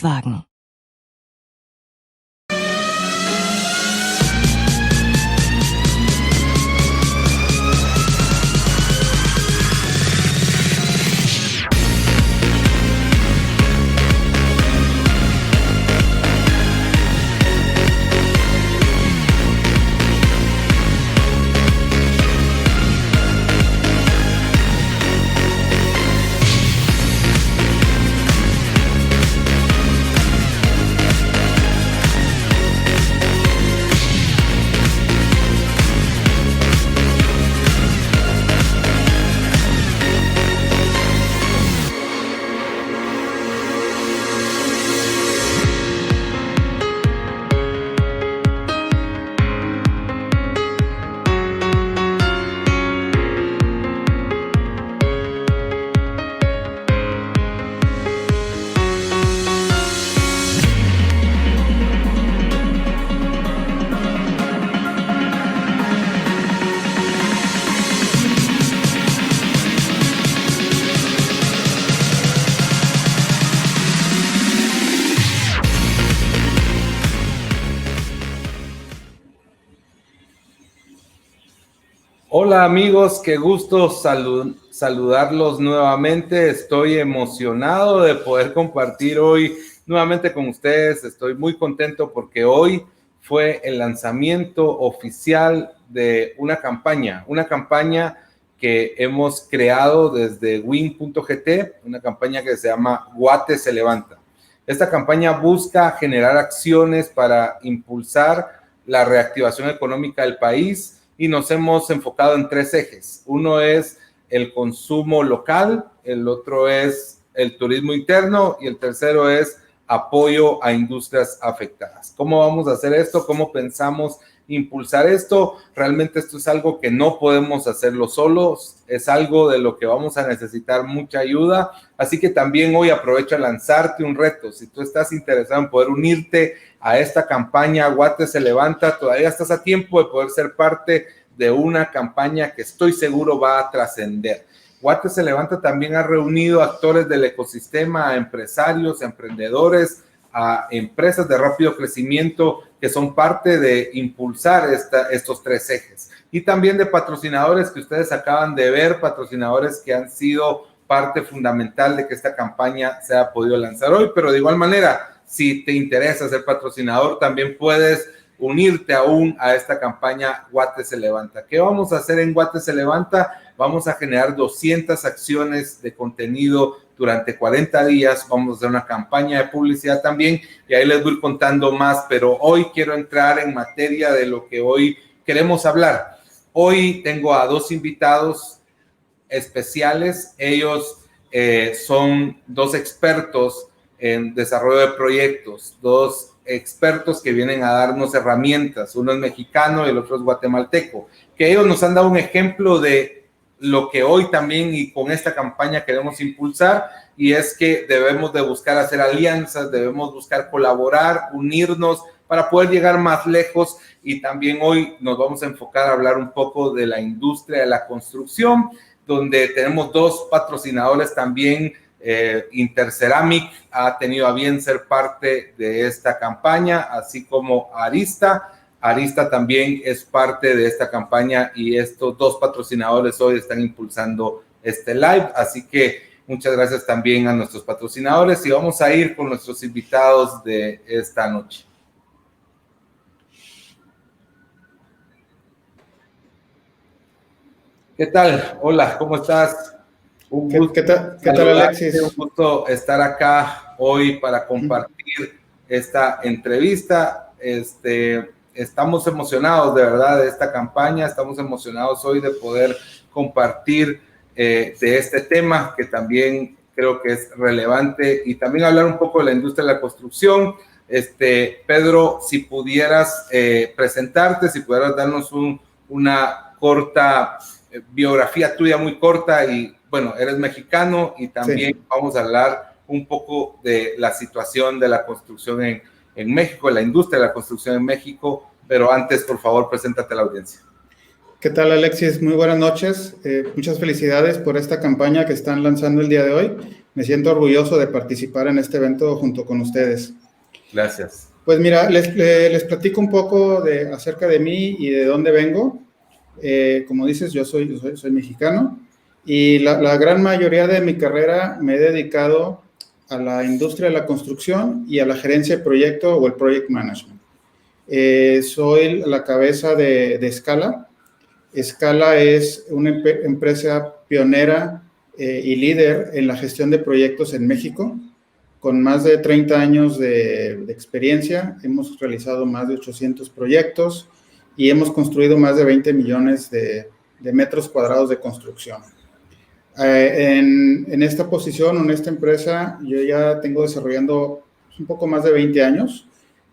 Volkswagen. Hola amigos, qué gusto saludarlos nuevamente. Estoy emocionado de poder compartir hoy nuevamente con ustedes. Estoy muy contento porque hoy fue el lanzamiento oficial de una campaña que hemos creado desde win.gt, una campaña que se llama Guate se levanta. Esta campaña busca generar acciones para impulsar la reactivación económica del país y nos hemos enfocado en 3 ejes. Uno es el consumo local, el otro es el turismo interno y el tercero es apoyo a industrias afectadas. ¿Cómo vamos a hacer esto? ¿Cómo pensamos impulsar esto? Realmente esto es algo que no podemos hacerlo solos, es algo de lo que vamos a necesitar mucha ayuda, así que también hoy aprovecho a lanzarte un reto. Si tú estás interesado en poder unirte a esta campaña Guate se levanta, todavía estás a tiempo de poder ser parte de una campaña que estoy seguro va a trascender. Guate se levanta también ha reunido actores del ecosistema, a empresarios, a emprendedores, a empresas de rápido crecimiento que son parte de impulsar estos 3 ejes. Y también de patrocinadores que ustedes acaban de ver, patrocinadores que han sido parte fundamental de que esta campaña se haya podido lanzar hoy. Pero de igual manera, si te interesa ser patrocinador, también puedes unirte aún a esta campaña Guate se levanta. ¿Qué vamos a hacer en Guate se levanta? Vamos a generar 200 acciones de contenido durante 40 días. Vamos a hacer una campaña de publicidad también y ahí les voy contando más, pero hoy quiero entrar en materia de lo que hoy queremos hablar. Hoy tengo a 2 invitados especiales. Ellos son 2 expertos en desarrollo de proyectos, 2 expertos que vienen a darnos herramientas. Uno es mexicano y el otro es guatemalteco, que ellos nos han dado un ejemplo de lo que hoy también y con esta campaña queremos impulsar, y es que debemos de buscar hacer alianzas, debemos buscar colaborar, unirnos para poder llegar más lejos. Y también hoy nos vamos a enfocar a hablar un poco de la industria de la construcción, donde tenemos 2 patrocinadores también. Interceramic ha tenido a bien ser parte de esta campaña, así como Arista. Arista también es parte de esta campaña y estos 2 patrocinadores hoy están impulsando este live. Así que muchas gracias también a nuestros patrocinadores y vamos a ir con nuestros invitados de esta noche. ¿Qué tal? Hola, ¿cómo estás? ¿Qué tal, Alexis? Un gusto estar acá hoy para compartir esta entrevista. Estamos emocionados de verdad de esta campaña, estamos emocionados hoy de poder compartir de este tema que también creo que es relevante y también hablar un poco de la industria de la construcción. Pedro, si pudieras presentarte, si pudieras darnos una corta biografía tuya, muy corta, y bueno, eres mexicano y también sí. Vamos a hablar un poco de la situación de la construcción en México, la industria de la construcción en México, pero antes, por favor, preséntate a la audiencia. ¿Qué tal, Alexis? Muy buenas noches. Muchas felicidades por esta campaña que están lanzando el día de hoy. Me siento orgulloso de participar en este evento junto con ustedes. Gracias. Pues mira, les platico un poco acerca de mí y de dónde vengo. Como dices, yo soy mexicano y la gran mayoría de mi carrera me he dedicado a la industria de la construcción y a la gerencia de proyecto o el project management. Soy la cabeza de Scala. Scala es una empresa pionera y líder en la gestión de proyectos en México. Con más de 30 años de experiencia, hemos realizado más de 800 proyectos y hemos construido más de 20 millones de metros cuadrados de construcción. En esta posición, en esta empresa, yo ya tengo desarrollando un poco más de 20 años.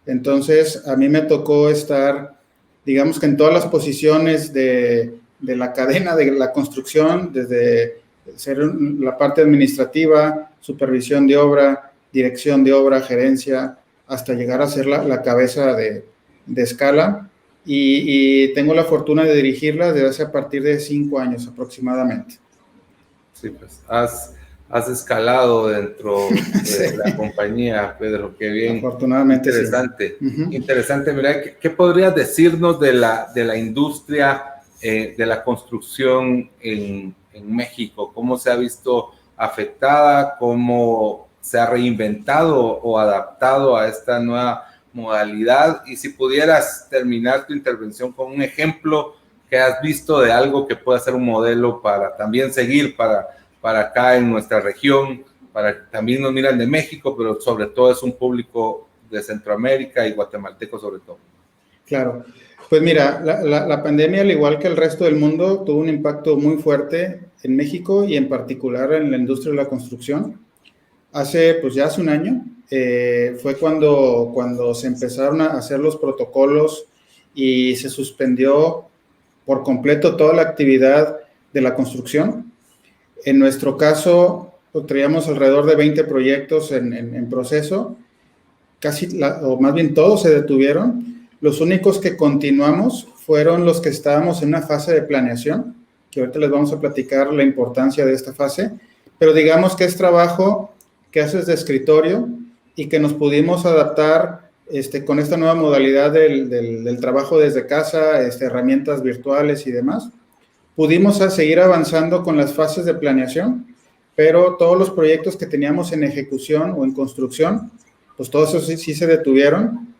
Entonces, a mí me tocó estar, digamos que en todas las posiciones de la cadena de la construcción, desde ser la parte administrativa, supervisión de obra, dirección de obra, gerencia, hasta llegar a ser la cabeza de Scala. Y tengo la fortuna de dirigirla desde hace a partir de 5 años aproximadamente. Sí, pues has escalado dentro de la compañía, Pedro, qué bien. Afortunadamente, interesante. Sí. Interesante. Mira, ¿qué podrías decirnos de la industria de la construcción en México? ¿Cómo se ha visto afectada? ¿Cómo se ha reinventado o adaptado a esta nueva modalidad? Y si pudieras terminar tu intervención con un ejemplo que has visto de algo que pueda ser un modelo para también seguir para acá en nuestra región, también nos miran de México, pero sobre todo es un público de Centroamérica y guatemalteco sobre todo. Claro, pues mira, la pandemia, al igual que el resto del mundo, tuvo un impacto muy fuerte en México y en particular en la industria de la construcción. Pues ya hace un año, fue cuando se empezaron a hacer los protocolos y se suspendió por completo toda la actividad de la construcción. En nuestro caso, traíamos alrededor de 20 proyectos en proceso, o más bien todos se detuvieron. Los únicos que continuamos fueron los que estábamos en una fase de planeación, que ahorita les vamos a platicar la importancia de esta fase, pero digamos que es trabajo que haces de escritorio y que nos pudimos adaptar con esta nueva modalidad del trabajo desde casa, herramientas virtuales y demás. Pudimos seguir avanzando con las fases de planeación, pero todos los proyectos que teníamos en ejecución o en construcción, pues todos esos sí se detuvieron.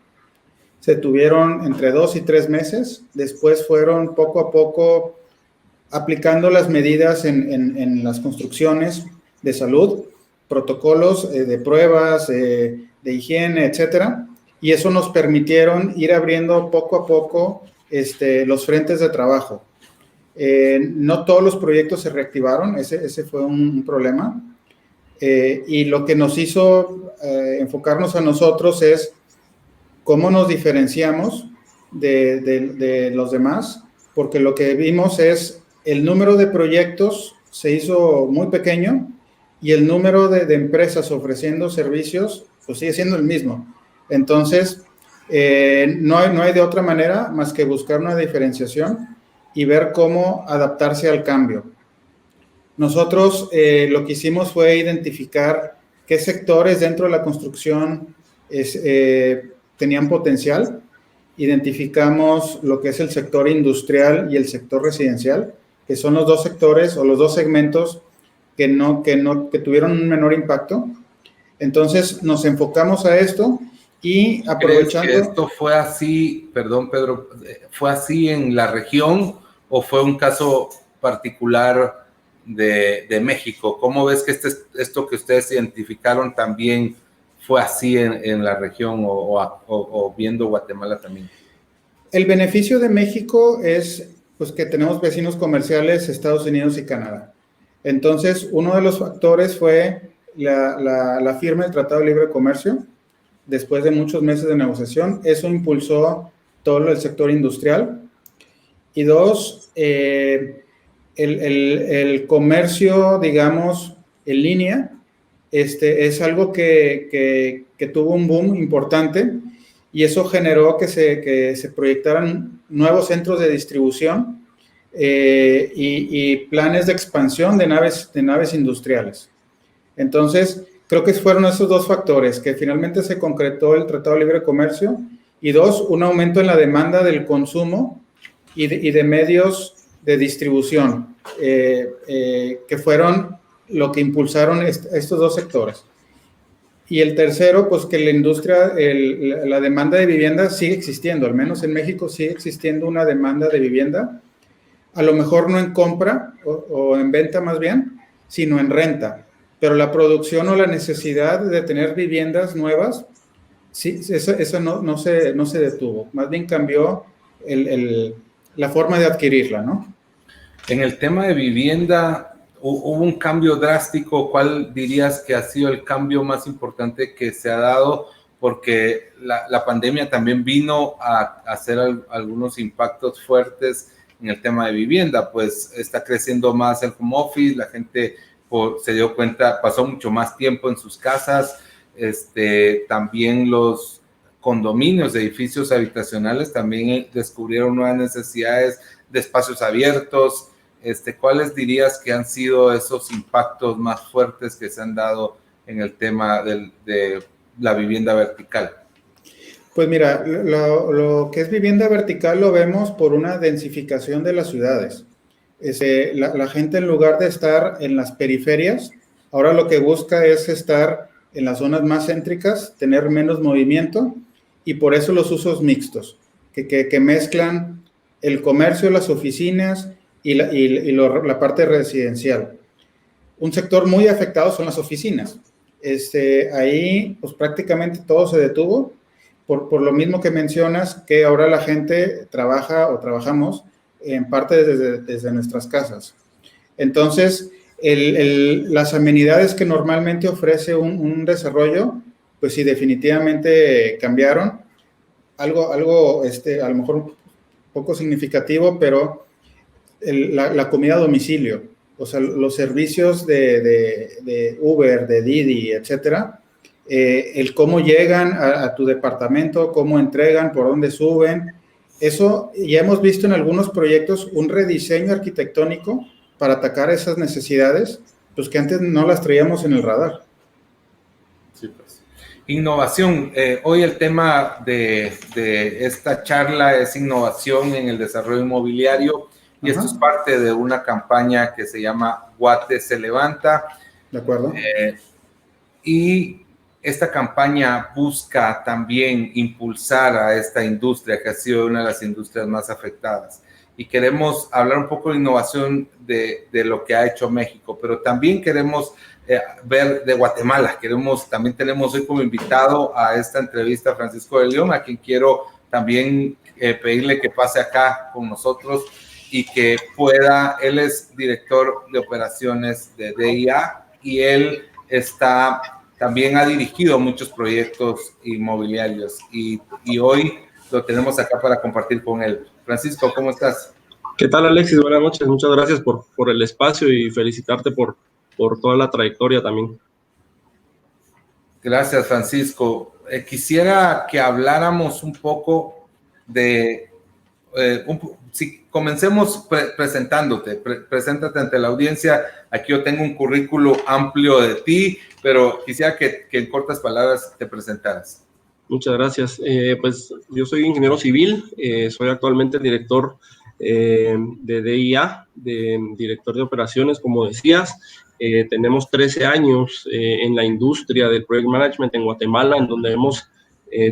Se detuvieron entre 2 y 3 meses. Después fueron poco a poco aplicando las medidas en las construcciones de salud, protocolos de pruebas, de higiene, etcétera. Y eso nos permitieron ir abriendo poco a poco los frentes de trabajo. No todos los proyectos se reactivaron, ese fue un problema. Y lo que nos hizo enfocarnos a nosotros es cómo nos diferenciamos de los demás, porque lo que vimos es el número de proyectos se hizo muy pequeño y el número de empresas ofreciendo servicios pues sigue siendo el mismo. Entonces, no hay de otra manera más que buscar una diferenciación y ver cómo adaptarse al cambio. Nosotros lo que hicimos fue identificar qué sectores dentro de la construcción tenían potencial. Identificamos lo que es el sector industrial y el sector residencial, que son los dos sectores o los dos segmentos que tuvieron un menor impacto. Entonces nos enfocamos a esto y aprovechando... ¿Crees que esto fue así, perdón Pedro, fue así en la región o fue un caso particular de México? ¿Cómo ves que esto que ustedes identificaron también fue así en la región o viendo Guatemala también? El beneficio de México es pues, que tenemos vecinos comerciales, Estados Unidos y Canadá. Entonces, uno de los factores fue la firma del Tratado de Libre Comercio. Después de muchos meses de negociación, eso impulsó todo el sector industrial. Y dos, el comercio, digamos, en línea, es algo que tuvo un boom importante y eso generó que se proyectaran nuevos centros de distribución y planes de expansión de naves industriales. Entonces, creo que fueron esos dos factores, que finalmente se concretó el Tratado de Libre Comercio, y dos, un aumento en la demanda del consumo y de medios de distribución, que fueron lo que impulsaron estos dos sectores. Y el tercero, pues que la industria, la demanda de vivienda sigue existiendo, al menos en México sigue existiendo una demanda de vivienda, a lo mejor no en compra o en venta más bien, sino en renta. Pero la producción o la necesidad de tener viviendas nuevas, sí, eso no se detuvo, más bien cambió la forma de adquirirla, ¿no? En el tema de vivienda, hubo un cambio drástico. ¿Cuál dirías que ha sido el cambio más importante que se ha dado? Porque la pandemia también vino a hacer algunos impactos fuertes en el tema de vivienda, pues está creciendo más el home office, la gente se dio cuenta, pasó mucho más tiempo en sus casas, también los condominios, edificios habitacionales también descubrieron nuevas necesidades de espacios abiertos. ¿Cuáles dirías que han sido esos impactos más fuertes que se han dado en el tema de la vivienda vertical? Pues mira, lo que es vivienda vertical lo vemos por una densificación de las ciudades. La gente, en lugar de estar en las periferias, ahora lo que busca es estar en las zonas más céntricas, tener menos movimiento, y por eso los usos mixtos, que mezclan el comercio, las oficinas y la parte residencial. Un sector muy afectado son las oficinas. Ahí pues prácticamente todo se detuvo, por lo mismo que mencionas, que ahora la gente trabaja o trabajamos en parte desde nuestras casas. Entonces, las amenidades que normalmente ofrece un desarrollo, pues sí, definitivamente cambiaron. Algo a lo mejor un poco significativo, pero la comida a domicilio, o sea, los servicios de Uber, de Didi, etcétera, el cómo llegan a tu departamento, cómo entregan, por dónde suben. Eso ya hemos visto en algunos proyectos un rediseño arquitectónico para atacar esas necesidades, pues que antes no las traíamos en el radar. Sí, pues. Innovación. Hoy el tema de esta charla es innovación en el desarrollo inmobiliario, y esto es parte de una campaña que se llama Guate se levanta. De acuerdo. Y esta campaña busca también impulsar a esta industria que ha sido una de las industrias más afectadas. Y queremos hablar un poco de innovación de lo que ha hecho México, pero también queremos ver de Guatemala. También tenemos hoy como invitado a esta entrevista a Francisco de León, a quien quiero también pedirle que pase acá con nosotros y que pueda. Él es director de operaciones de DIA y él también ha dirigido muchos proyectos inmobiliarios y hoy lo tenemos acá para compartir con él. Francisco, ¿cómo estás? ¿Qué tal, Alexis? Buenas noches. Muchas gracias por el espacio y felicitarte por toda la trayectoria también. Gracias, Francisco. Quisiera que habláramos un poco de... si comencemos presentándote, preséntate ante la audiencia. Aquí yo tengo un currículo amplio de ti, pero quisiera que en cortas palabras te presentaras. Muchas gracias. Pues yo soy ingeniero civil, soy actualmente director de DIA, director de operaciones, como decías. Tenemos 13 años en la industria del project management en Guatemala, en donde hemos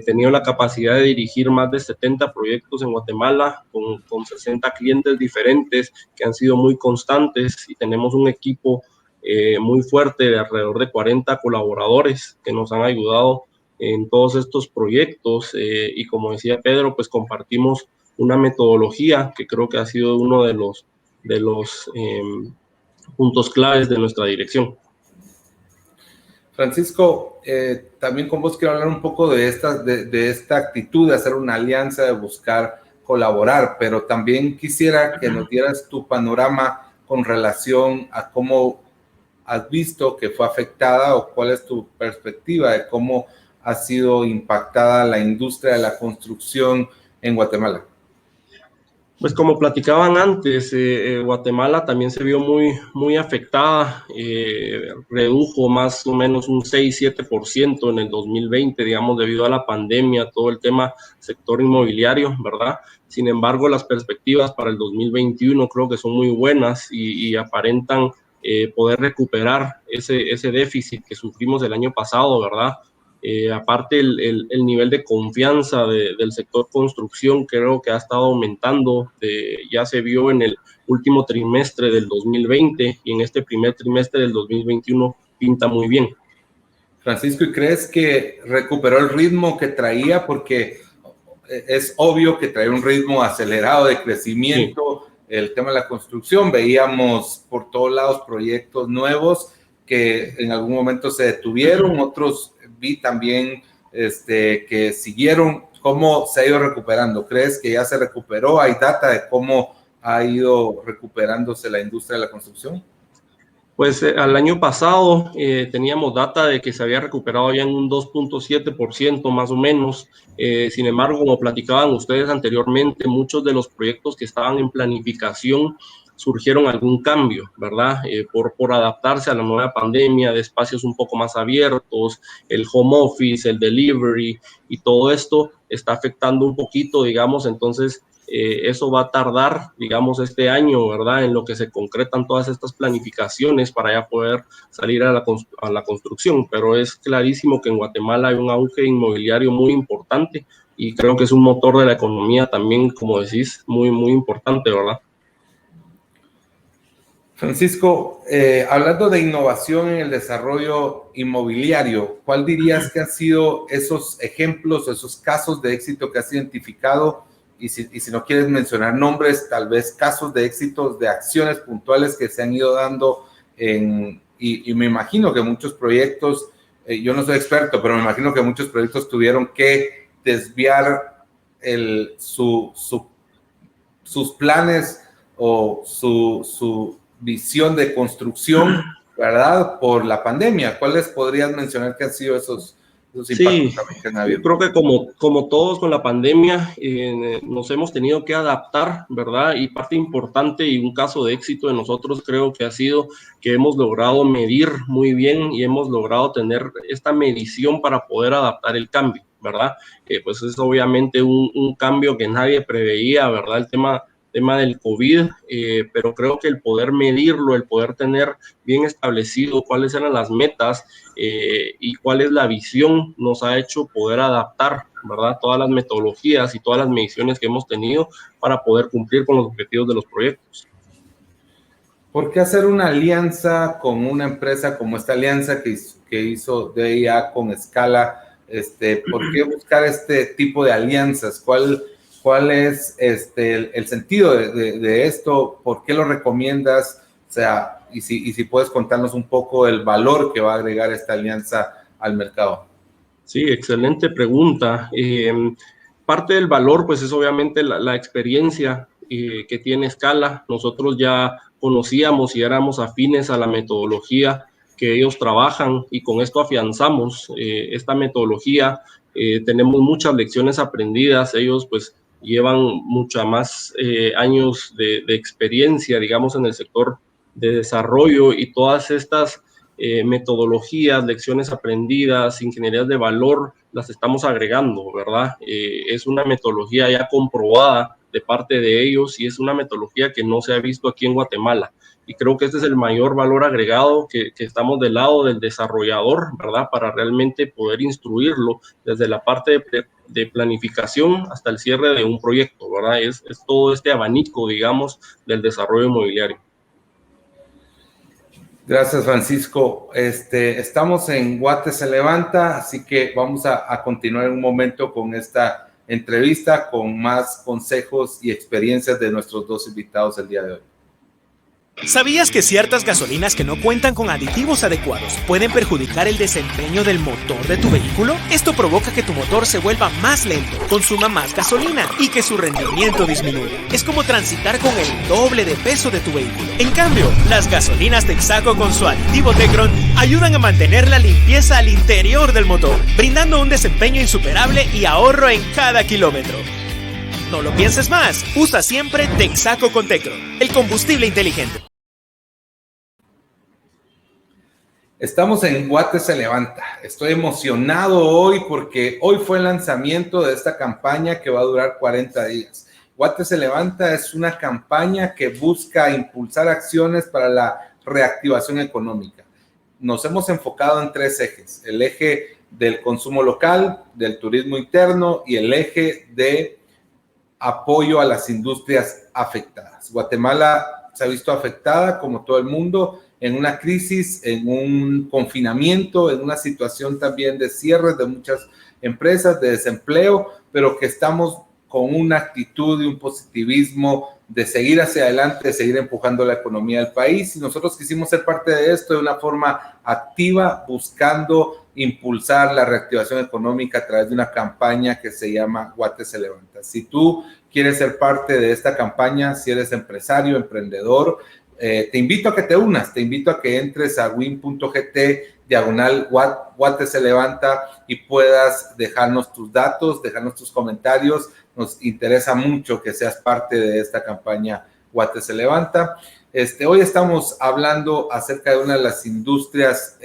tenido la capacidad de dirigir más de 70 proyectos en Guatemala con 60 clientes diferentes que han sido muy constantes, y tenemos un equipo muy fuerte de alrededor de 40 colaboradores que nos han ayudado en todos estos proyectos, y como decía Pedro, pues compartimos una metodología que creo que ha sido uno de los puntos claves de nuestra dirección. Francisco, también con vos quiero hablar un poco de esta actitud de hacer una alianza, de buscar colaborar, pero también quisiera que nos dieras tu panorama con relación a cómo has visto que fue afectada, o cuál es tu perspectiva de cómo ha sido impactada la industria de la construcción en Guatemala. Pues como platicaban antes, Guatemala también se vio muy afectada, redujo más o menos un 6-7% en el 2020, digamos, debido a la pandemia, todo el tema sector inmobiliario, ¿verdad? Sin embargo, las perspectivas para el 2021 creo que son muy buenas y aparentan poder recuperar ese déficit que sufrimos el año pasado, ¿verdad? Aparte el nivel de confianza del sector construcción creo que ha estado aumentando, ya se vio en el último trimestre del 2020 y en este primer trimestre del 2021 pinta muy bien. Francisco, ¿y crees que recuperó el ritmo que traía? Porque es obvio que trae un ritmo acelerado de crecimiento, sí. El tema de la construcción, veíamos por todos lados proyectos nuevos que en algún momento se detuvieron, otros vi también que siguieron. ¿Cómo se ha ido recuperando? ¿Crees que ya se recuperó? ¿Hay data de cómo ha ido recuperándose la industria de la construcción? Pues al año pasado teníamos data de que se había recuperado ya en un 2.7% más o menos. Sin embargo, como platicaban ustedes anteriormente, muchos de los proyectos que estaban en planificación surgieron algún cambio, ¿verdad? Por adaptarse a la nueva pandemia, de espacios un poco más abiertos, el home office, el delivery y todo esto está afectando un poquito, digamos, entonces eso va a tardar, digamos, este año, ¿verdad? En lo que se concretan todas estas planificaciones para ya poder salir a la construcción, pero es clarísimo que en Guatemala hay un auge inmobiliario muy importante y creo que es un motor de la economía también, como decís, muy importante, ¿verdad? Francisco, hablando de innovación en el desarrollo inmobiliario, ¿cuál dirías que han sido esos ejemplos, esos casos de éxito que has identificado? Y si no quieres mencionar nombres, tal vez casos de éxitos, de acciones puntuales que se han ido dando y me imagino que muchos proyectos, yo no soy experto, pero me imagino que muchos proyectos tuvieron que desviar sus planes o su visión de construcción, ¿verdad? Por la pandemia. ¿Cuáles podrías mencionar que han sido esos impactos sí, también que han habido? Yo creo que como todos con la pandemia nos hemos tenido que adaptar, ¿verdad? Y parte importante y un caso de éxito de nosotros creo que ha sido que hemos logrado medir muy bien y hemos logrado tener esta medición para poder adaptar el cambio, ¿verdad? Pues es obviamente un cambio que nadie preveía, ¿verdad? El tema del COVID, pero creo que el poder medirlo, el poder tener bien establecido cuáles eran las metas y cuál es la visión, nos ha hecho poder adaptar, ¿verdad? Todas las metodologías y todas las mediciones que hemos tenido para poder cumplir con los objetivos de los proyectos. ¿Por qué hacer una alianza con una empresa como esta alianza que hizo DIA con Scala? ¿Por qué buscar este tipo de alianzas? ¿Cuál es el sentido de esto? ¿Por qué lo recomiendas? O sea, y si puedes contarnos un poco el valor que va a agregar esta alianza al mercado. Sí, excelente pregunta. Parte del valor, pues, es obviamente la experiencia que tiene Scala. Nosotros ya conocíamos y éramos afines a la metodología que ellos trabajan y con esto afianzamos esta metodología. Tenemos muchas lecciones aprendidas. Ellos, pues, llevan mucha más años de experiencia, digamos, en el sector de desarrollo y todas estas metodologías, lecciones aprendidas, ingenierías de valor, las estamos agregando, ¿verdad? Es una metodología ya comprobada de parte de ellos y es una metodología que no se ha visto aquí en Guatemala. Y creo que este es el mayor valor agregado que estamos del lado del desarrollador, ¿verdad? Para realmente poder instruirlo desde la parte de planificación hasta el cierre de un proyecto, ¿verdad? Es todo este abanico, digamos, del desarrollo inmobiliario. Gracias, Francisco. Estamos en Guate se levanta, así que vamos a continuar en un momento con esta entrevista con más consejos y experiencias de nuestros dos invitados el día de hoy. ¿Sabías que ciertas gasolinas que no cuentan con aditivos adecuados pueden perjudicar el desempeño del motor de tu vehículo? Esto provoca que tu motor se vuelva más lento, consuma más gasolina y que su rendimiento disminuya. Es como transitar con el doble de peso de tu vehículo. En cambio, las gasolinas Texaco con su aditivo Tecron ayudan a mantener la limpieza al interior del motor, brindando un desempeño insuperable y ahorro en cada kilómetro. No lo pienses más. Usa siempre Texaco con Tecron, el combustible inteligente. Estamos en Guate se levanta. Estoy emocionado hoy porque hoy fue el lanzamiento de esta campaña que va a durar 40 días. Guate se levanta es una campaña que busca impulsar acciones para la reactivación económica. Nos hemos enfocado en 3 ejes: el eje del consumo local, del turismo interno y el eje de apoyo a las industrias afectadas. Guatemala se ha visto afectada, como todo el mundo, en una crisis, en un confinamiento, en una situación también de cierres de muchas empresas, de desempleo, pero que estamos con una actitud y un positivismo de seguir hacia adelante, de seguir empujando la economía del país. Y nosotros quisimos ser parte de esto de una forma activa, buscando impulsar la reactivación económica a través de una campaña que se llama Guate se levanta. Si tú quieres ser parte de esta campaña, si eres empresario, emprendedor, te invito a que te unas, te invito a que entres a win.gt/Guate se levanta y puedas dejarnos tus datos, dejarnos tus comentarios. Nos interesa mucho que seas parte de esta campaña Guate se levanta. Hoy estamos hablando acerca de una de las industrias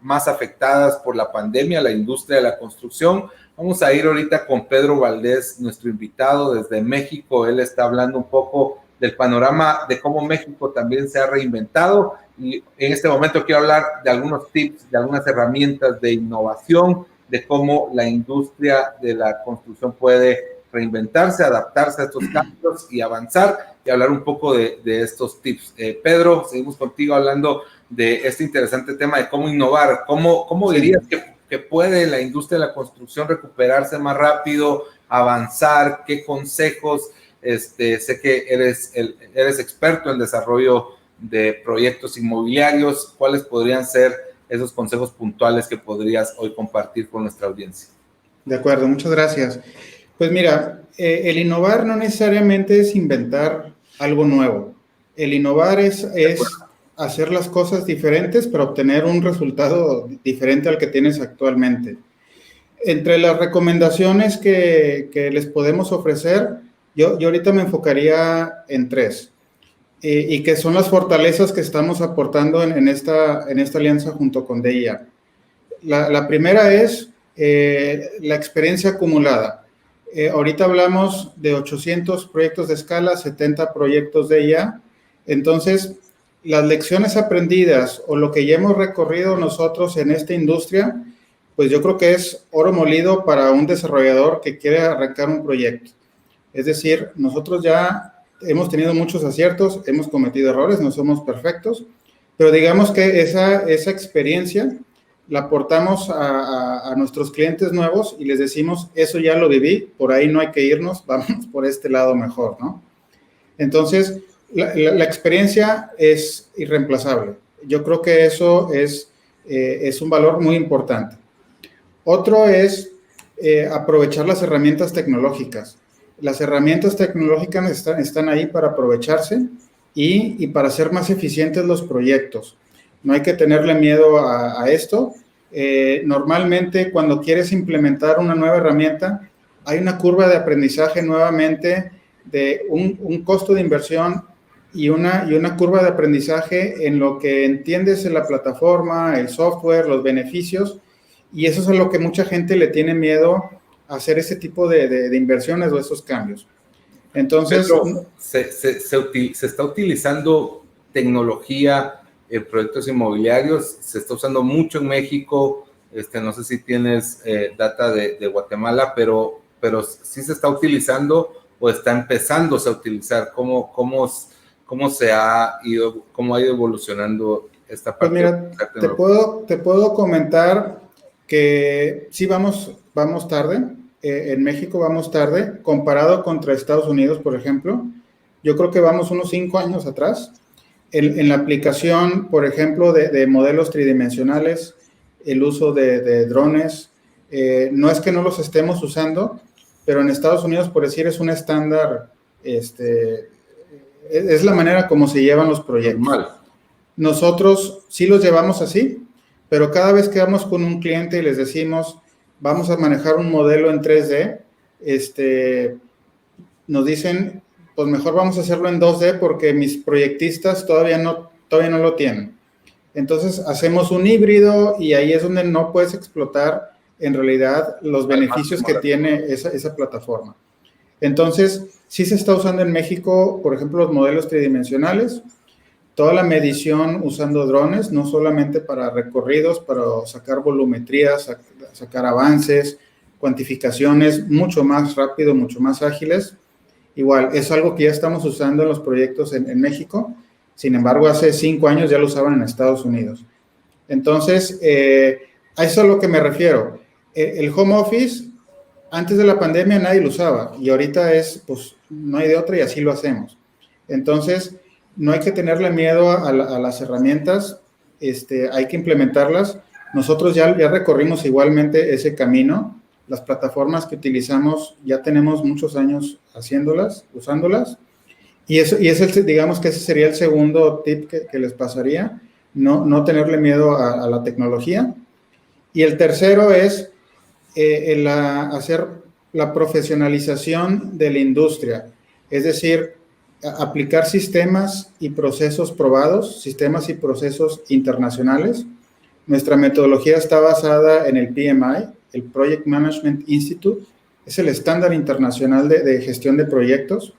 más afectadas por la pandemia, la industria de la construcción. Vamos a ir ahorita con Pedro Valdés, nuestro invitado desde México. Él está hablando un poco del panorama de cómo México también se ha reinventado, y en este momento quiero hablar de algunos tips, de algunas herramientas de innovación, de cómo la industria de la construcción puede reinventarse, adaptarse a estos cambios y avanzar, y hablar un poco de estos tips. Pedro, seguimos contigo hablando de este interesante tema de cómo innovar. ¿Cómo dirías que puede la industria de la construcción recuperarse más rápido, avanzar? ¿Qué consejos? Sé que eres experto en desarrollo de proyectos inmobiliarios. ¿Cuáles podrían ser esos consejos puntuales que podrías hoy compartir con nuestra audiencia? De acuerdo, muchas gracias. Pues mira, el innovar no necesariamente es inventar algo nuevo. El innovar es hacer las cosas diferentes para obtener un resultado diferente al que tienes actualmente. Entre las recomendaciones que les podemos ofrecer, yo ahorita me enfocaría en 3, y que son las fortalezas que estamos aportando en esta alianza junto con DIA. La primera es la experiencia acumulada. Ahorita hablamos de 800 proyectos de escala, 70 proyectos DIA. Entonces, las lecciones aprendidas o lo que ya hemos recorrido nosotros en esta industria, pues yo creo que es oro molido para un desarrollador que quiere arrancar un proyecto. Es decir, nosotros ya hemos tenido muchos aciertos, hemos cometido errores, no somos perfectos, pero digamos que esa experiencia la aportamos a nuestros clientes nuevos y les decimos, eso ya lo viví, por ahí no hay que irnos, vamos por este lado mejor, ¿no? Entonces, la experiencia es irreemplazable. Yo creo que eso es un valor muy importante. Otro es aprovechar las herramientas tecnológicas. Las herramientas tecnológicas están ahí para aprovecharse y para hacer más eficientes los proyectos. No hay que tenerle miedo a esto. Normalmente, cuando quieres implementar una nueva herramienta, hay una curva de aprendizaje nuevamente de un costo de inversión y una curva de aprendizaje en lo que entiendes en la plataforma, el software, los beneficios, y eso es a lo que mucha gente le tiene miedo, hacer ese tipo de inversiones o esos cambios. Entonces, Pedro, se está utilizando tecnología en proyectos inmobiliarios, se está usando mucho en México. No sé si tienes data de Guatemala, pero sí se está utilizando o está empezándose a utilizar. ¿Cómo ha ido evolucionando esta parte? Pues mira, te puedo comentar que sí vamos tarde. En México vamos tarde, comparado contra Estados Unidos, por ejemplo. Yo creo que vamos unos 5 años atrás. En la aplicación, por ejemplo, de modelos tridimensionales, el uso de drones, no es que no los estemos usando, pero en Estados Unidos, por decir, es un estándar, es la manera como se llevan los proyectos. Normal. Nosotros sí los llevamos así, pero cada vez que vamos con un cliente y les decimos, vamos a manejar un modelo en 3D, nos dicen, pues mejor vamos a hacerlo en 2D porque mis proyectistas todavía no lo tienen. Entonces hacemos un híbrido y ahí es donde no puedes explotar en realidad los beneficios que tiene esa plataforma. Entonces, sí se está usando en México, por ejemplo, los modelos tridimensionales, toda la medición usando drones, no solamente para recorridos, para sacar volumetrías, sacar avances, cuantificaciones mucho más rápido, mucho más ágiles. Igual, es algo que ya estamos usando en los proyectos en México. Sin embargo, hace 5 años ya lo usaban en Estados Unidos. Entonces, a eso es a lo que me refiero. El home office, antes de la pandemia nadie lo usaba y ahorita pues no hay de otra y así lo hacemos. Entonces, no hay que tenerle miedo a las herramientas, hay que implementarlas. Nosotros ya recorrimos igualmente ese camino. Las plataformas que utilizamos ya tenemos muchos años haciéndolas, usándolas. Y digamos que ese sería el segundo tip que les pasaría, no tenerle miedo a la tecnología. Y el tercero es hacer la profesionalización de la industria, es decir, aplicar sistemas y procesos probados, sistemas y procesos internacionales. Nuestra metodología está basada en el PMI, el Project Management Institute, es el estándar internacional de gestión de proyectos.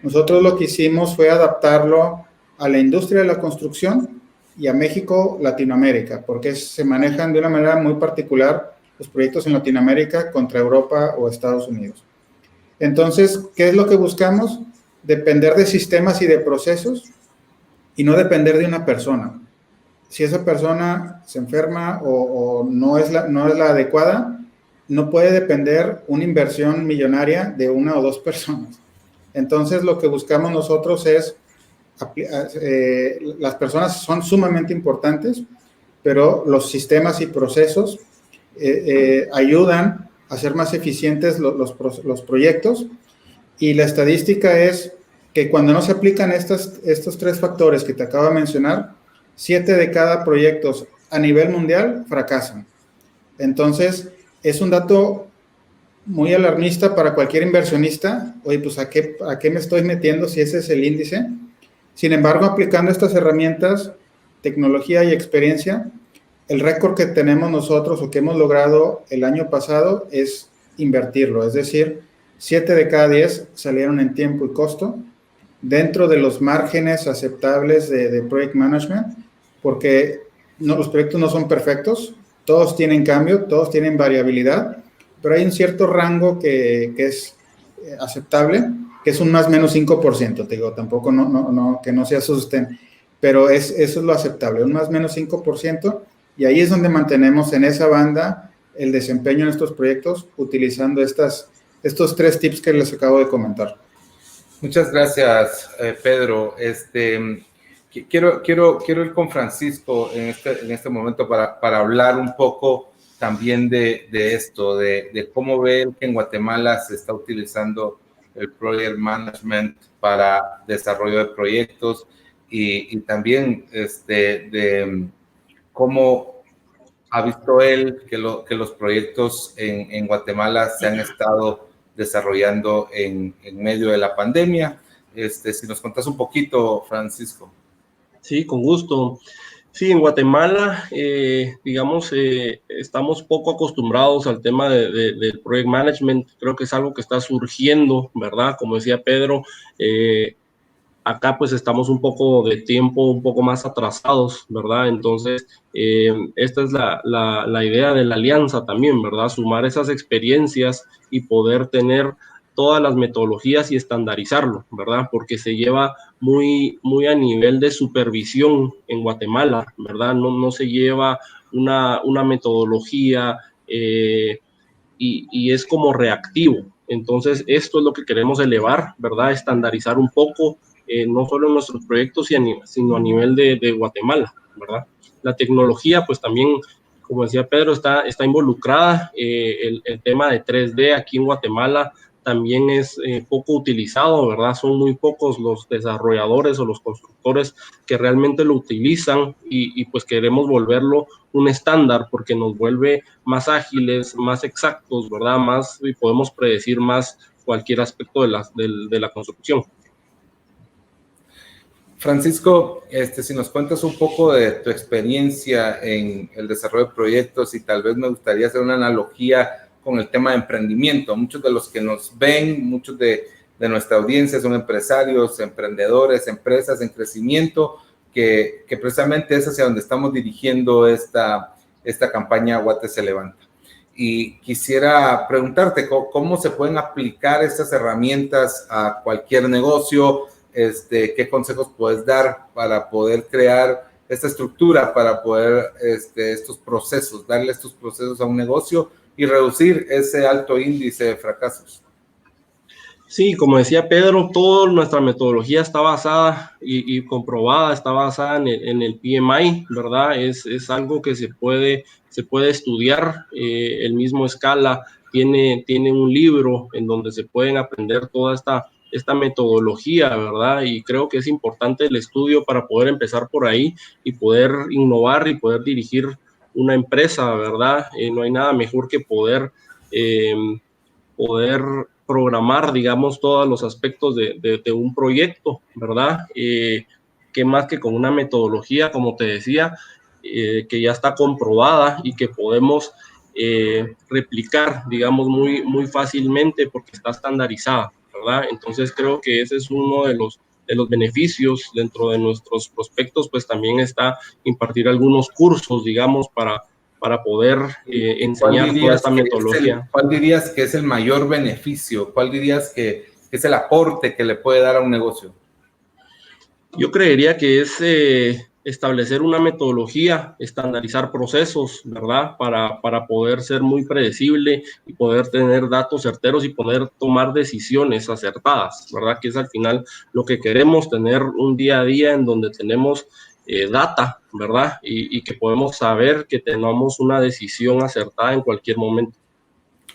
Nosotros lo que hicimos fue adaptarlo a la industria de la construcción y a México, Latinoamérica, porque se manejan de una manera muy particular los proyectos en Latinoamérica contra Europa o Estados Unidos. Entonces, ¿qué es lo que buscamos? Depender de sistemas y de procesos y no depender de una persona. Si esa persona se enferma o no es la adecuada, no puede depender una inversión millonaria de una o dos personas. Entonces, lo que buscamos nosotros es, las personas son sumamente importantes, pero los sistemas y procesos ayudan a ser más eficientes los proyectos. Y la estadística es que cuando no se aplican estos 3 factores que te acabo de mencionar, 7 de cada proyectos a nivel mundial fracasan. Entonces, es un dato muy alarmista para cualquier inversionista. Oye, pues ¿a qué me estoy metiendo si ese es el índice? Sin embargo, aplicando estas herramientas, tecnología y experiencia, el récord que tenemos nosotros o que hemos logrado el año pasado es invertirlo. Es decir, 7 de cada 10 salieron en tiempo y costo dentro de los márgenes aceptables de Project Management, porque los proyectos no son perfectos, todos tienen cambio, todos tienen variabilidad, pero hay un cierto rango que es aceptable, que es un más o menos 5%, te digo, tampoco que no se asusten, pero eso es lo aceptable, un más o menos 5%, y ahí es donde mantenemos en esa banda el desempeño en estos proyectos utilizando estos 3 tips que les acabo de comentar. Muchas gracias, Pedro. Quiero ir con Francisco en este momento para hablar un poco también de esto, de cómo ver que en Guatemala se está utilizando el Project Management para desarrollo de proyectos y también de cómo ha visto él que los proyectos en Guatemala se han estado desarrollando en medio de la pandemia. Si nos contás un poquito, Francisco. Sí, con gusto. Sí, en Guatemala, digamos, estamos poco acostumbrados al tema del project management. Creo que es algo que está surgiendo, ¿verdad? Como decía Pedro, acá pues estamos un poco de tiempo, un poco más atrasados, ¿verdad? Entonces, esta es la idea de la alianza también, ¿verdad? Sumar esas experiencias y poder tener todas las metodologías y estandarizarlo, ¿verdad? Porque se lleva muy a nivel de supervisión en Guatemala, ¿verdad? No se lleva una metodología y es como reactivo. Entonces, esto es lo que queremos elevar, ¿verdad? Estandarizar un poco, no solo en nuestros proyectos, sino a nivel de Guatemala, ¿verdad? La tecnología, pues también, como decía Pedro, está involucrada. El tema de 3D aquí en Guatemala también es poco utilizado, ¿verdad? Son muy pocos los desarrolladores o los constructores que realmente lo utilizan y pues queremos volverlo un estándar porque nos vuelve más ágiles, más exactos, ¿verdad? Y podemos predecir más cualquier aspecto de la construcción. Francisco, si nos cuentas un poco de tu experiencia en el desarrollo de proyectos, y tal vez me gustaría hacer una analogía con el tema de emprendimiento. Muchos de los que nos ven, muchos de nuestra audiencia son empresarios, emprendedores, empresas en crecimiento, que precisamente es hacia donde estamos dirigiendo esta campaña Guate se levanta. Y quisiera preguntarte cómo se pueden aplicar estas herramientas a cualquier negocio. ¿Qué consejos puedes dar para poder crear esta estructura, para poder estos procesos, darle estos procesos a un negocio y reducir ese alto índice de fracasos? Sí, como decía Pedro, toda nuestra metodología está basada y comprobada, está basada en el PMI, ¿verdad? Es algo que se puede estudiar. El mismo Scala tiene un libro en donde se pueden aprender toda esta metodología, ¿verdad? Y creo que es importante el estudio para poder empezar por ahí y poder innovar y poder dirigir una empresa, ¿verdad? No hay nada mejor que poder programar, digamos, todos los aspectos de un proyecto, ¿verdad? Que más que con una metodología, como te decía, que ya está comprobada y que podemos replicar, digamos, muy fácilmente porque está estandarizada, ¿verdad? Entonces creo que ese es uno de los beneficios dentro de nuestros prospectos, pues también está impartir algunos cursos, digamos, para poder enseñar toda esta metodología. ¿Cuál dirías que es el mayor beneficio? ¿Cuál dirías que es el aporte que le puede dar a un negocio? Yo creería que es establecer una metodología, estandarizar procesos, ¿verdad? Para poder ser muy predecible y poder tener datos certeros y poder tomar decisiones acertadas, ¿verdad? Que es al final lo que queremos, tener un día a día en donde tenemos data, ¿verdad? Y que podemos saber que tenemos una decisión acertada en cualquier momento.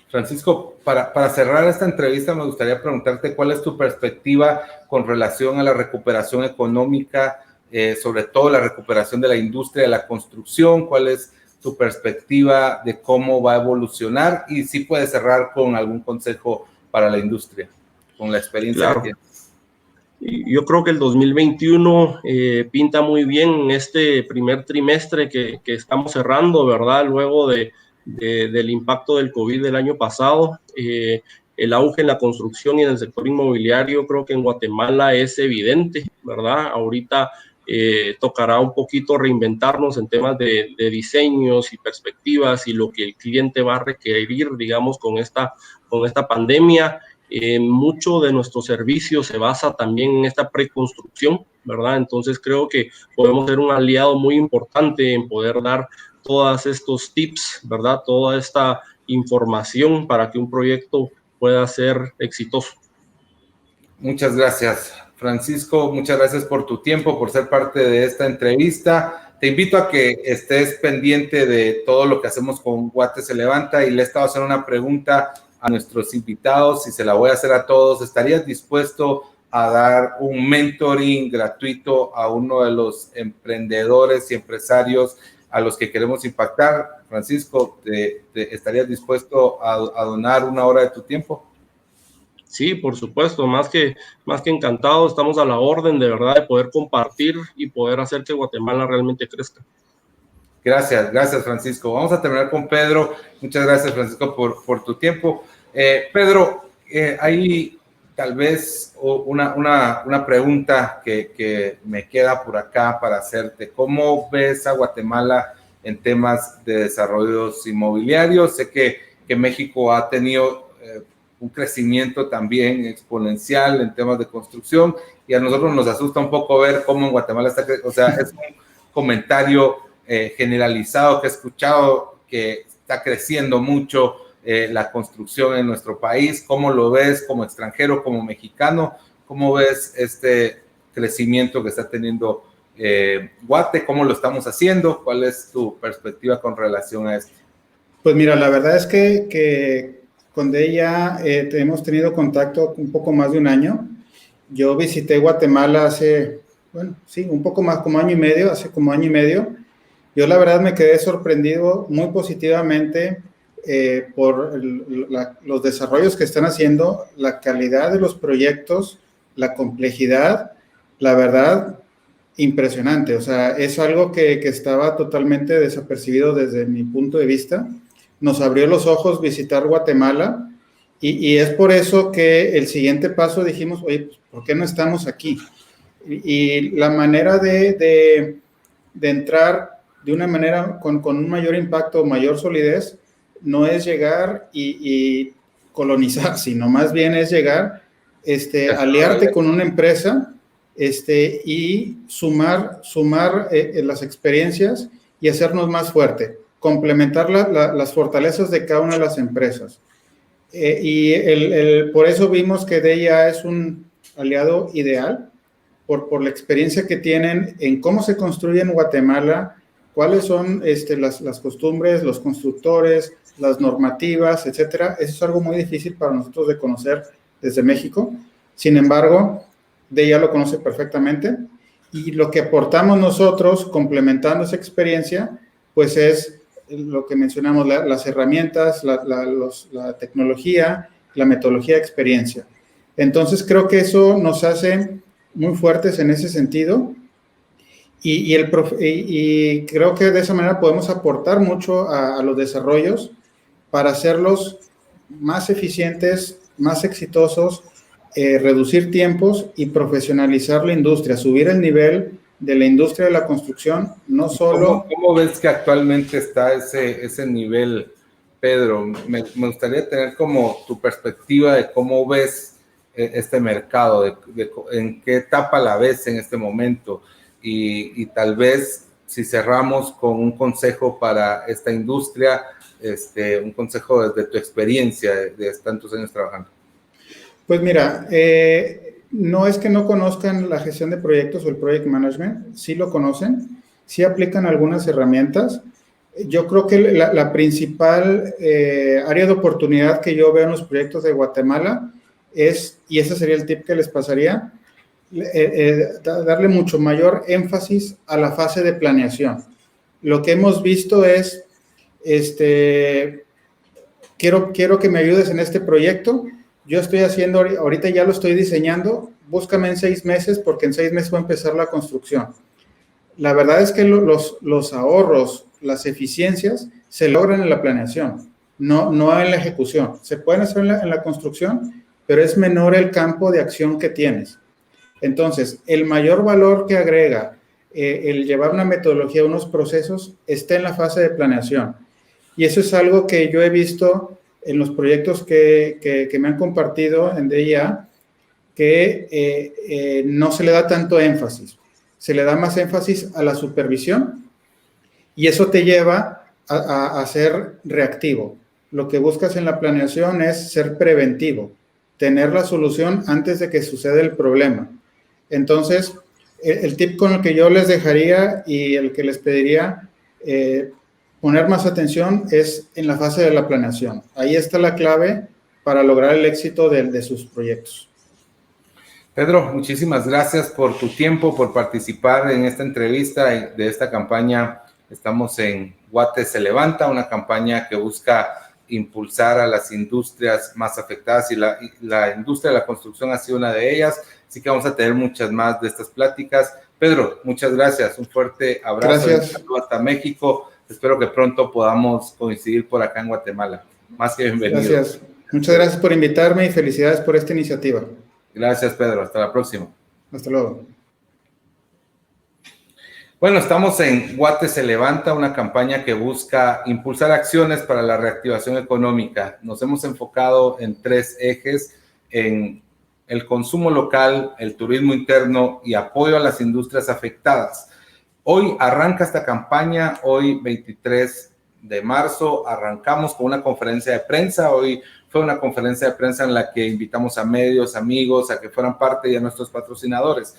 Francisco, para cerrar esta entrevista me gustaría preguntarte cuál es tu perspectiva con relación a la recuperación económica, sobre todo la recuperación de la industria de la construcción. ¿Cuál es tu perspectiva de cómo va a evolucionar? Y si puedes cerrar con algún consejo para la industria, con la experiencia Claro. que tienes. Yo creo que el 2021 pinta muy bien en este primer trimestre que estamos cerrando, ¿verdad? Luego del impacto del COVID del año pasado, el auge en la construcción y en el sector inmobiliario creo que en Guatemala es evidente, ¿verdad? Ahorita tocará un poquito reinventarnos en temas de diseños y perspectivas y lo que el cliente va a requerir, digamos, con esta pandemia. Mucho de nuestro servicio se basa también en esta preconstrucción, ¿verdad? Entonces creo que podemos ser un aliado muy importante en poder dar todos estos tips, ¿verdad? Toda esta información para que un proyecto pueda ser exitoso. Muchas gracias, Francisco. Muchas gracias por tu tiempo, por ser parte de esta entrevista. Te invito a que estés pendiente de todo lo que hacemos con Guate se levanta, y le he estado haciendo una pregunta a nuestros invitados y se la voy a hacer a todos. ¿Estarías dispuesto a dar un mentoring gratuito a uno de los emprendedores y empresarios a los que queremos impactar? Francisco, ¿estarías dispuesto a donar una hora de tu tiempo? Sí, por supuesto, más que encantado, estamos a la orden de verdad de poder compartir y poder hacer que Guatemala realmente crezca. Gracias, Francisco. Vamos a terminar con Pedro. Muchas gracias, Francisco, por tu tiempo. Pedro, hay tal vez una pregunta que me queda por acá para hacerte. ¿Cómo ves a Guatemala en temas de desarrollos inmobiliarios? Sé que México ha tenido un crecimiento también exponencial en temas de construcción, y a nosotros nos asusta un poco ver cómo en Guatemala está creciendo. O sea, es un comentario generalizado que he escuchado, que está creciendo mucho la construcción en nuestro país. ¿Cómo lo ves como extranjero, como mexicano? ¿Cómo ves este crecimiento que está teniendo Guate? ¿Cómo lo estamos haciendo? ¿Cuál es tu perspectiva con relación a esto? Pues mira, la verdad es que con DEIA hemos tenido contacto un poco más de un año. Yo visité Guatemala hace, bueno, sí, un poco más, como año y medio, hace como año y medio. Yo la verdad me quedé sorprendido muy positivamente por los desarrollos que están haciendo, la calidad de los proyectos, la complejidad, la verdad, impresionante. O sea, es algo que estaba totalmente desapercibido desde mi punto de vista. Nos abrió los ojos visitar Guatemala y es por eso que el siguiente paso dijimos, oye, pues, ¿por qué no estamos aquí? Y la manera de entrar de una manera con un mayor impacto, mayor solidez, no es llegar y colonizar, sino más bien es llegar, aliarte con una empresa y sumar las experiencias y hacernos más fuerte, complementar las fortalezas de cada una de las empresas. Por eso vimos que DIA es un aliado ideal, por la experiencia que tienen en cómo se construye en Guatemala, cuáles son las costumbres, los constructores, las normativas, etcétera. Eso es algo muy difícil para nosotros de conocer desde México. Sin embargo, DIA lo conoce perfectamente y lo que aportamos nosotros, complementando esa experiencia, pues es lo que mencionamos, las herramientas, la tecnología, la metodología de experiencia. Entonces, creo que eso nos hace muy fuertes en ese sentido y creo que de esa manera podemos aportar mucho a los desarrollos para hacerlos más eficientes, más exitosos, reducir tiempos y profesionalizar la industria, subir el nivel de la industria de la construcción, no solo... ¿Cómo ves que actualmente está ese nivel, Pedro? Me gustaría tener como tu perspectiva de cómo ves este mercado, en qué etapa la ves en este momento y tal vez si cerramos con un consejo para esta industria, un consejo desde tu experiencia de tantos años trabajando. Pues mira, no es que no conozcan la gestión de proyectos o el project management, sí lo conocen, sí aplican algunas herramientas. Yo creo que la principal área de oportunidad que yo veo en los proyectos de Guatemala es, y ese sería el tip que les pasaría, darle mucho mayor énfasis a la fase de planeación. Lo que hemos visto es, quiero que me ayudes en este proyecto. Yo estoy haciendo, ahorita ya lo estoy diseñando, búscame en 6 meses porque en 6 meses va a empezar la construcción. La verdad es que los ahorros, las eficiencias se logran en la planeación, no en la ejecución. Se pueden hacer en la construcción, pero es menor el campo de acción que tienes. Entonces, el mayor valor que agrega el llevar una metodología, unos procesos, está en la fase de planeación. Y eso es algo que yo he visto en los proyectos que me han compartido en DIA, que no se le da tanto énfasis. Se le da más énfasis a la supervisión y eso te lleva a ser reactivo. Lo que buscas en la planeación es ser preventivo, tener la solución antes de que suceda el problema. Entonces, el tip con el que yo les dejaría y el que les pediría poner más atención es en la fase de la planeación. Ahí está la clave para lograr el éxito de sus proyectos. Pedro, muchísimas gracias por tu tiempo, por participar en esta entrevista de esta campaña. Estamos en Guate se levanta, una campaña que busca impulsar a las industrias más afectadas y la industria de la construcción ha sido una de ellas. Así que vamos a tener muchas más de estas pláticas. Pedro, muchas gracias. Un fuerte abrazo. Gracias. Un saludo hasta México. Espero que pronto podamos coincidir por acá en Guatemala. Más que bienvenido. Gracias. Muchas gracias por invitarme y felicidades por esta iniciativa. Gracias, Pedro. Hasta la próxima. Hasta luego. Bueno, estamos en Guate se levanta, una campaña que busca impulsar acciones para la reactivación económica. Nos hemos enfocado en 3 ejes, en el consumo local, el turismo interno y apoyo a las industrias afectadas. Hoy arranca esta campaña, hoy 23 de marzo, arrancamos con una conferencia de prensa. Hoy fue una conferencia de prensa en la que invitamos a medios, amigos, a que fueran parte y a nuestros patrocinadores.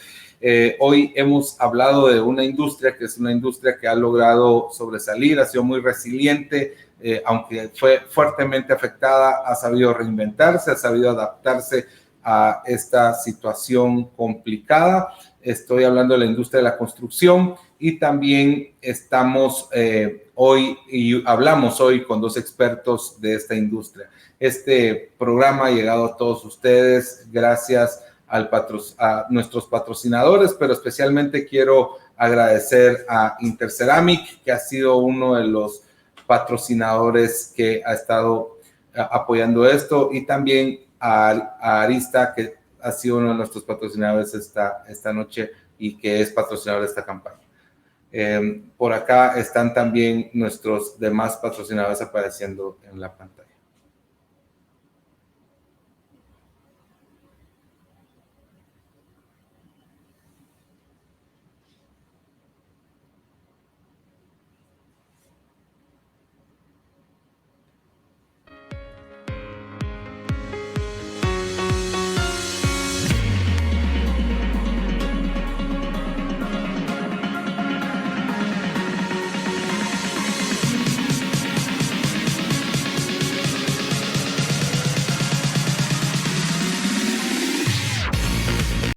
Hoy hemos hablado de una industria que es una industria que ha logrado sobresalir, ha sido muy resiliente, aunque fue fuertemente afectada, ha sabido reinventarse, ha sabido adaptarse a esta situación complicada. Estoy hablando de la industria de la construcción y también estamos hoy y hablamos hoy con 2 expertos de esta industria. Este programa ha llegado a todos ustedes gracias a nuestros patrocinadores, pero especialmente quiero agradecer a Interceramic, que ha sido uno de los patrocinadores que ha estado apoyando esto, y también a Arista, que ha sido uno de nuestros patrocinadores esta noche y que es patrocinador de esta campaña. Por acá están también nuestros demás patrocinadores apareciendo en la pantalla.